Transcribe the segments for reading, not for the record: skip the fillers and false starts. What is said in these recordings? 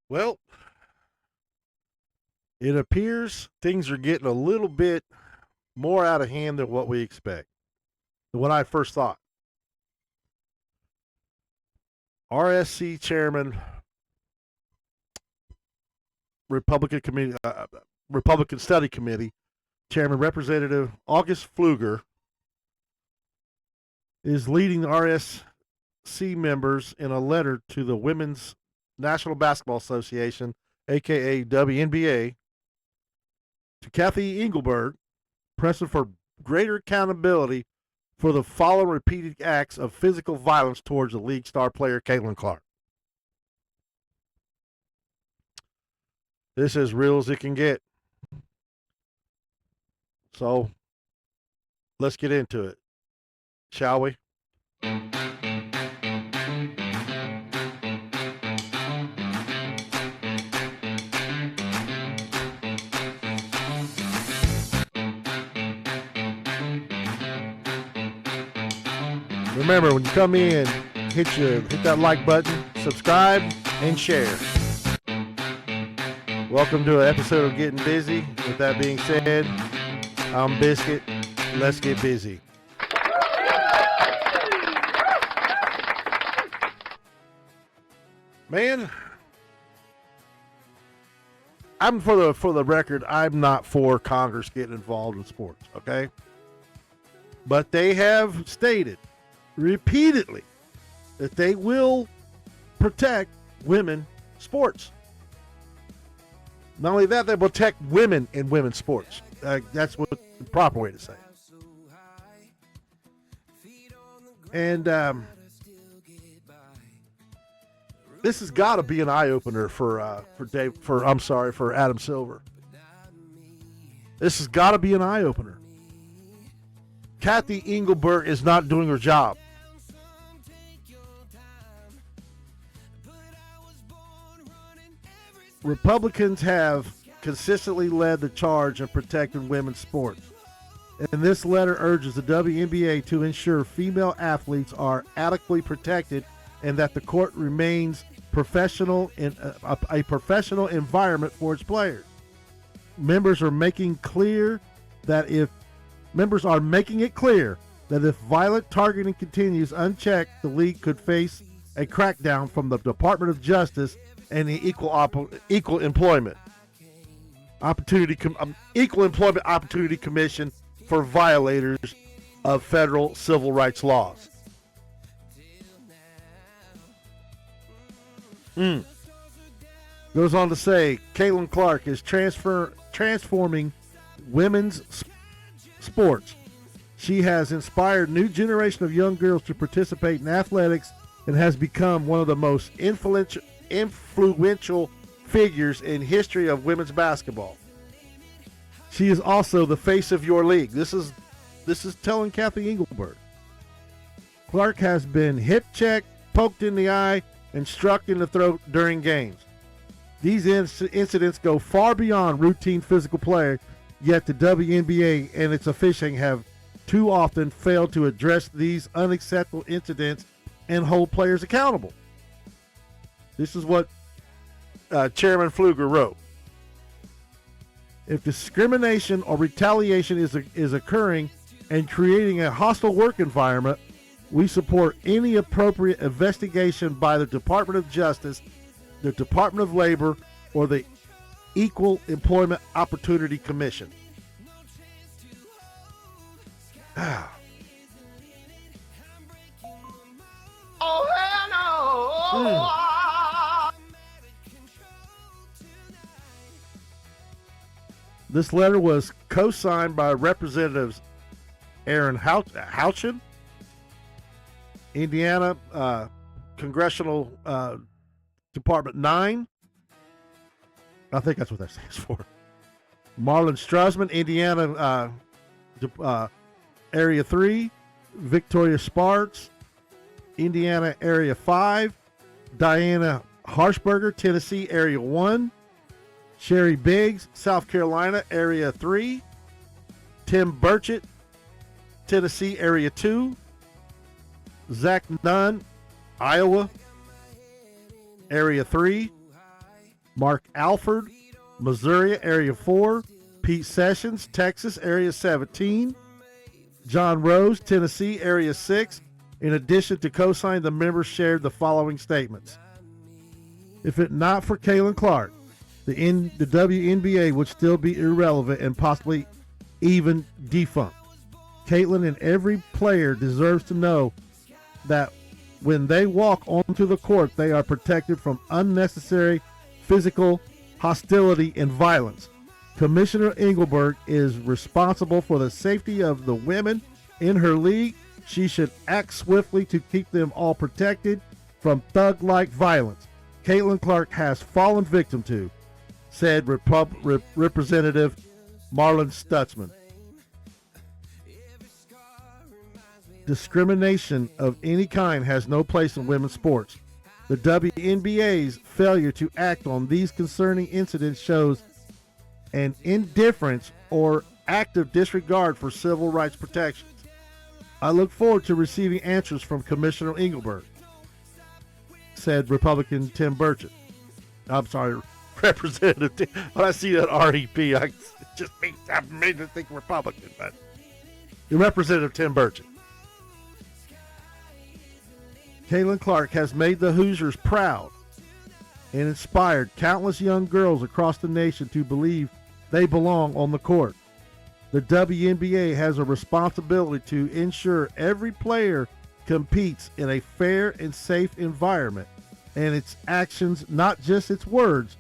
Well, it appears things are getting a little bit more out of hand than what we expect, than what I first thought. RSC chairman, Republican committee, Republican Study Committee chairman, Representative August Pfluger, is leading the RSC members in a letter to the Women's National Basketball Association, aka WNBA, to Cathy Englebert, pressing for greater accountability for the following repeated acts of physical violence towards the league star player Caitlin Clark. This is as real as it can get. So let's get into it, shall we? Remember, when you come in, hit that like button, subscribe, and share. Welcome to an episode of Getting Busy. With that being said, I'm Biscuit. Let's get busy. Man, I'm for the record, I'm not for Congress getting involved in sports, okay? But they have stated repeatedly that they will protect women sports. Not only that, they protect women in women's sports. That's what the proper way to say it. And this has got to be an eye opener for Adam Silver. This has got to be an eye opener. Cathy Englebert is not doing her job. Republicans have consistently led the charge in protecting women's sports. And this letter urges the WNBA to ensure female athletes are adequately protected and that the court remains professional in a professional environment for its players. Members are making it clear that if violent targeting continues unchecked, the league could face a crackdown from the Department of Justice and the Equal Employment Opportunity Commission for violators of federal civil rights laws. Goes on to say, Caitlin Clark is transforming women's sports. She has inspired new generation of young girls to participate in athletics and has become one of the most influential figures in history of women's basketball. She is also the face of your league. This is telling Cathy Englebert. Clark has been hip checked, poked in the eye, and struck in the throat during games. These incidents go far beyond routine physical play, yet the WNBA and its officiating have too often failed to address these unacceptable incidents and hold players accountable. This is what Chairman Pfluger wrote. If discrimination or retaliation is occurring and creating a hostile work environment, we support any appropriate investigation by the Department of Justice, the Department of Labor, or the Equal Employment Opportunity Commission. Oh, hell no! This letter was co-signed by Representatives Aaron Houchin, Indiana Congressional Department 9. I think that's what that stands for. Marlon Strassman, Indiana Area 3. Victoria Sparks, Indiana Area 5. Diana Harshberger, Tennessee Area 1. Sherry Biggs, South Carolina Area 3. Tim Burchett, Tennessee Area 2. Zach Nunn, Iowa Area 3. Mark Alford, Missouri, Area 4. Pete Sessions, Texas, Area 17. John Rose, Tennessee, Area 6. In addition to co-signing, the members shared the following statements. If it not for Caitlin Clark, the WNBA would still be irrelevant and possibly even defunct. Caitlin and every player deserves to know that when they walk onto the court, they are protected from unnecessary physical hostility and violence. Commissioner Engelbert is responsible for the safety of the women in her league. She should act swiftly to keep them all protected from thug-like violence Caitlin Clark has fallen victim to, said Representative Marlon Stutzman. Discrimination of any kind has no place in women's sports. The WNBA's failure to act on these concerning incidents shows an indifference or active disregard for civil rights protections. I look forward to receiving answers from Commissioner Engelbert, said Republican Tim Burchett. I'm sorry, Representative Tim. When I see that REP, it just made me think Republican, but Representative Tim Burchett. Caitlin Clark has made the Hoosiers proud and inspired countless young girls across the nation to believe they belong on the court. The WNBA has a responsibility to ensure every player competes in a fair and safe environment, and its actions, not just its words,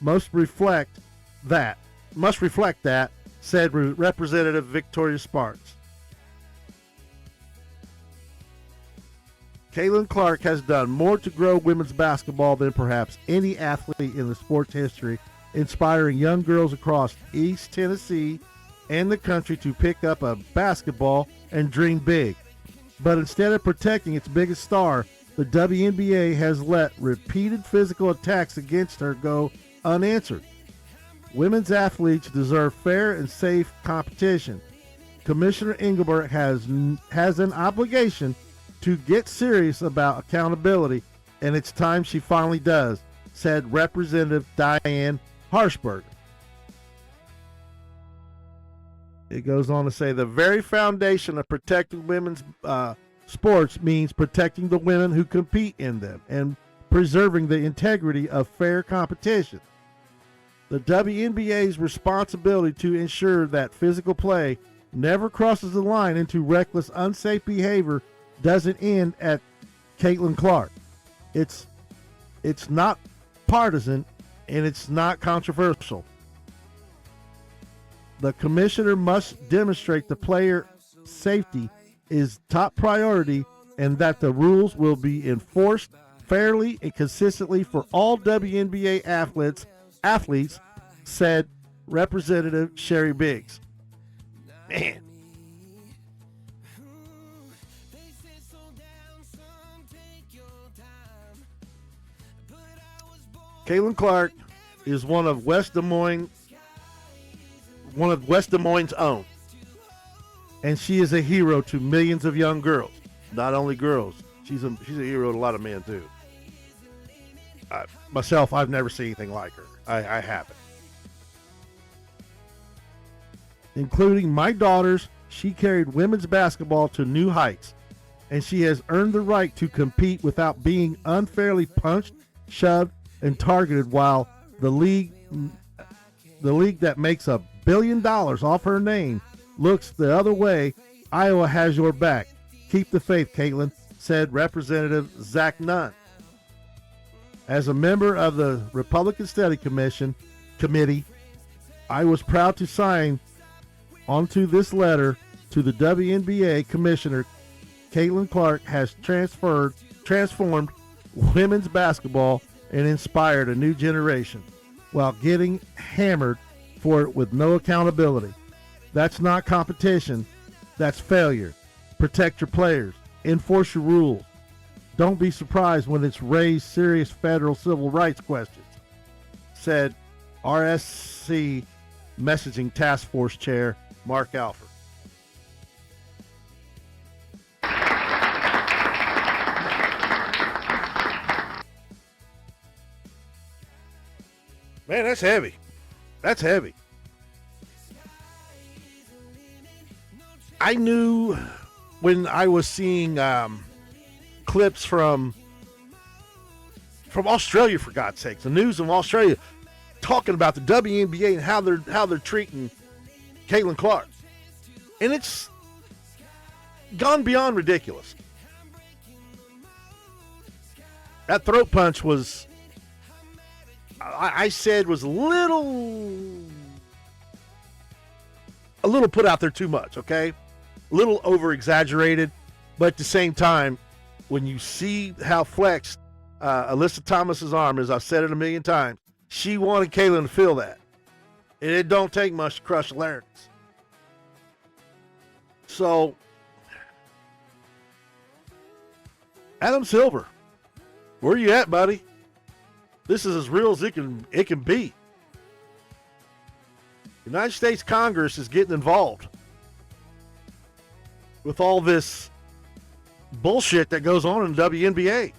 must reflect that, said Representative Victoria Sparks. Caitlin Clark has done more to grow women's basketball than perhaps any athlete in the sport's history, inspiring young girls across East Tennessee and the country to pick up a basketball and dream big. But instead of protecting its biggest star, the WNBA has let repeated physical attacks against her go unanswered. Women's athletes deserve fair and safe competition. Commissioner Engelbert has an obligation to get serious about accountability, and it's time she finally does, said Representative Diane Harshberger. It goes on to say the very foundation of protecting women's sports means protecting the women who compete in them and preserving the integrity of fair competition. The WNBA's responsibility to ensure that physical play never crosses the line into reckless, unsafe behavior doesn't end at Caitlin Clark. It's not partisan and it's not controversial. The commissioner must demonstrate the player safety is top priority and that the rules will be enforced fairly and consistently for all WNBA athletes, said Representative Sherry Biggs. Man. Caitlin Clark is one of West Des Moines' own. And she is a hero to millions of young girls. Not only girls. She's a hero to a lot of men, too. Myself, I've never seen anything like her. I haven't. Including my daughters, she carried women's basketball to new heights. And she has earned the right to compete without being unfairly punched, shoved, and targeted, while the league that makes $1 billion off her name looks the other way. Iowa has your back. Keep the faith, Caitlin, said Representative Zach Nunn. As a member of the Republican Study Committee, I was proud to sign onto this letter to the WNBA Commissioner. Caitlin Clark has transformed women's basketball and inspired a new generation while getting hammered for it with no accountability. That's not competition. That's failure. Protect your players. Enforce your rules. Don't be surprised when it's raised serious federal civil rights questions, said RSC Messaging Task Force Chair Mark Alford. Man, that's heavy. That's heavy. I knew when I was seeing clips from Australia, for God's sakes, the news of Australia talking about the WNBA and how they're treating Caitlin Clark, and it's gone beyond ridiculous. That throat punch was, I said, was a little put out there too much, okay? A little over-exaggerated, but at the same time, when you see how flexed Alyssa Thomas's arm is, I've said it a million times, she wanted Caitlin to feel that. And it don't take much to crush a larynx. So, Adam Silver, where you at, buddy? This is as real as it can be. The United States Congress is getting involved with all this bullshit that goes on in the WNBA.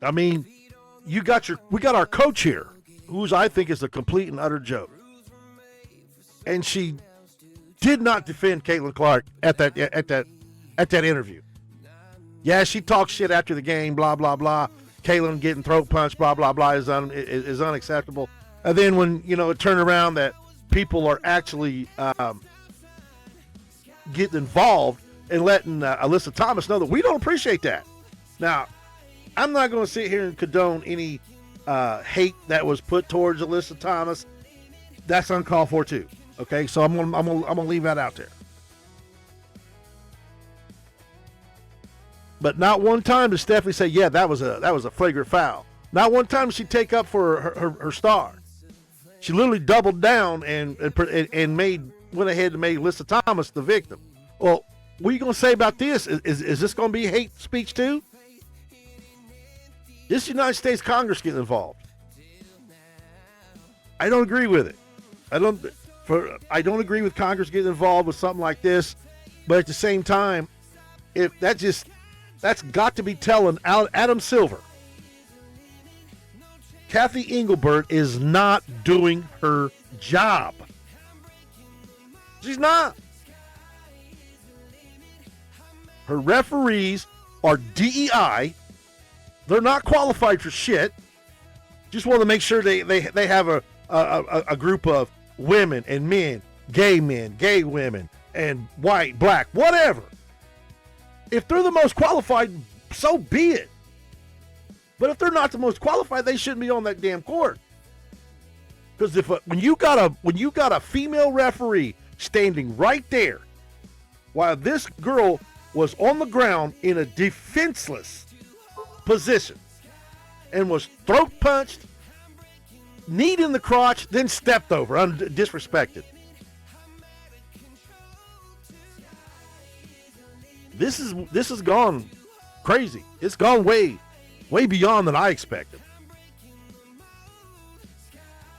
I mean, we got our coach here, who's I think is a complete and utter joke. And she did not defend Caitlin Clark at that interview. Yeah, she talks shit after the game, blah blah blah. Caitlin getting throat punched, blah blah blah, is unacceptable. And then when it turned around that people are actually getting involved and letting Alyssa Thomas know that we don't appreciate that. Now, I'm not going to sit here and condone any hate that was put towards Alyssa Thomas. That's uncalled for too. Okay, so I'm gonna leave that out there. But not one time did Stephanie say, "Yeah, that was a flagrant foul." Not one time did she take up for her star. She literally doubled down and went ahead and made Alyssa Thomas the victim. Well, what are you going to say about this? Is this going to be hate speech too? This United States Congress getting involved. I don't agree with it. I don't agree with Congress getting involved with something like this. But at the same time, if that's got to be telling Adam Silver, Cathy Englebert is not doing her job. She's not. Her referees are DEI. They're not qualified for shit. Just want to make sure they have a group of women and men, gay women, and white, black, whatever. If they're the most qualified, so be it. But if they're not the most qualified, they shouldn't be on that damn court. Because when you got a female referee standing right there, while this girl was on the ground in a defenseless position and was throat punched, knee in the crotch, then stepped over, disrespected. This has gone crazy. It's gone way beyond than I expected.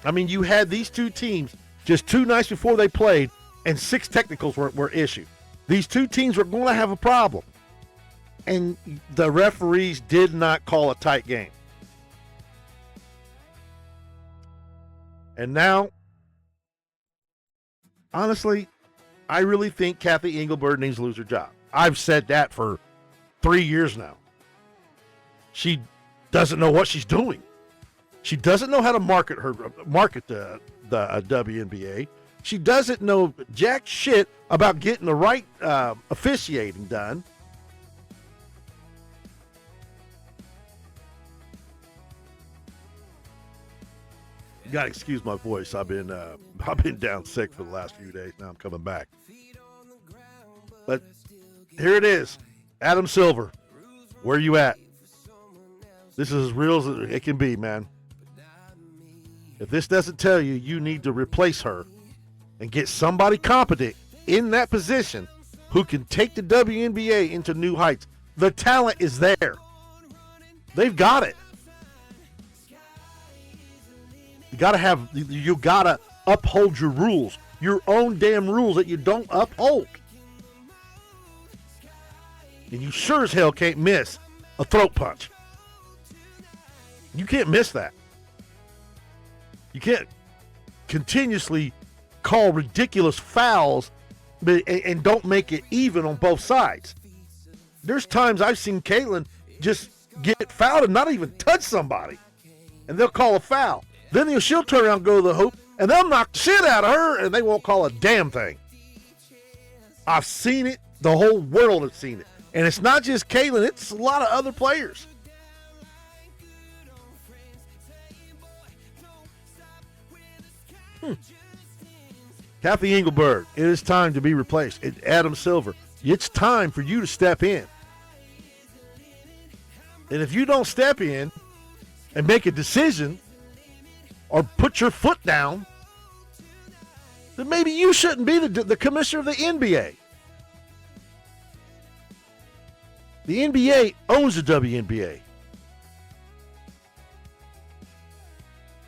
I mean, you had these two teams just 2 nights before they played, and 6 technicals were issued. These two teams were going to have a problem. And the referees did not call a tight game. And now, honestly, I really think Cathy Englebert needs to lose her job. I've said that for 3 years now. She doesn't know what she's doing. She doesn't know how to market the WNBA. She doesn't know jack shit about getting the right officiating done. You gotta excuse my voice. I've been down sick for the last few days. Now I'm coming back. But here it is, Adam Silver. Where you at? This is as real as it can be, man. If this doesn't tell you, you need to replace her and get somebody competent in that position who can take the WNBA into new heights. The talent is there. They've got it. You gotta uphold your rules, your own damn rules that you don't uphold. And you sure as hell can't miss a throat punch. You can't miss that. You can't continuously call ridiculous fouls and don't make it even on both sides. There's times I've seen Caitlin just get fouled and not even touch somebody, and they'll call a foul. Then she'll turn around and go to the hoop, and they'll knock the shit out of her, and they won't call a damn thing. I've seen it. The whole world has seen it. And it's not just Caitlin. It's a lot of other players. Cathy Englebert, it is time to be replaced. Adam Silver, it's time for you to step in. And if you don't step in and make a decision or put your foot down, then maybe you shouldn't be the commissioner of the NBA. The NBA owns the WNBA.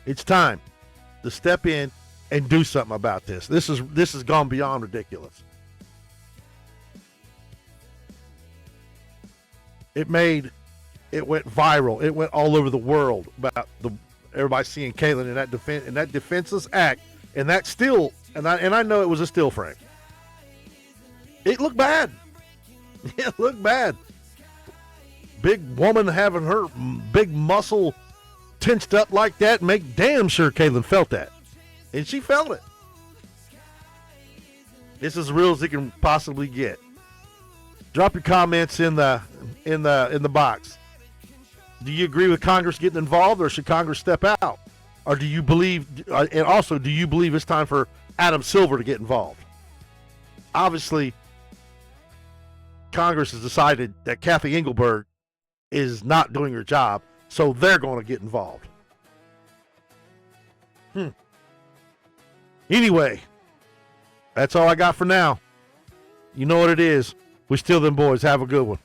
It's time to step in and do something about this. This has gone beyond ridiculous. It went viral. It went all over the world about everybody seeing Caitlin in that defenseless act, and that still, and I know it was a still frame. It looked bad. It looked bad. Big woman having her big muscle tensed up like that, make damn sure Caitlin felt that. And she felt it. This is as real as it can possibly get. Drop your comments in the box. Do you agree with Congress getting involved, or should Congress step out? Or do you believe, and also, do you believe it's time for Adam Silver to get involved? Obviously, Congress has decided that Cathy Englebert is not doing her job, so they're going to get involved. Anyway, that's all I got for now. You know what it is. We still them boys. Have a good one.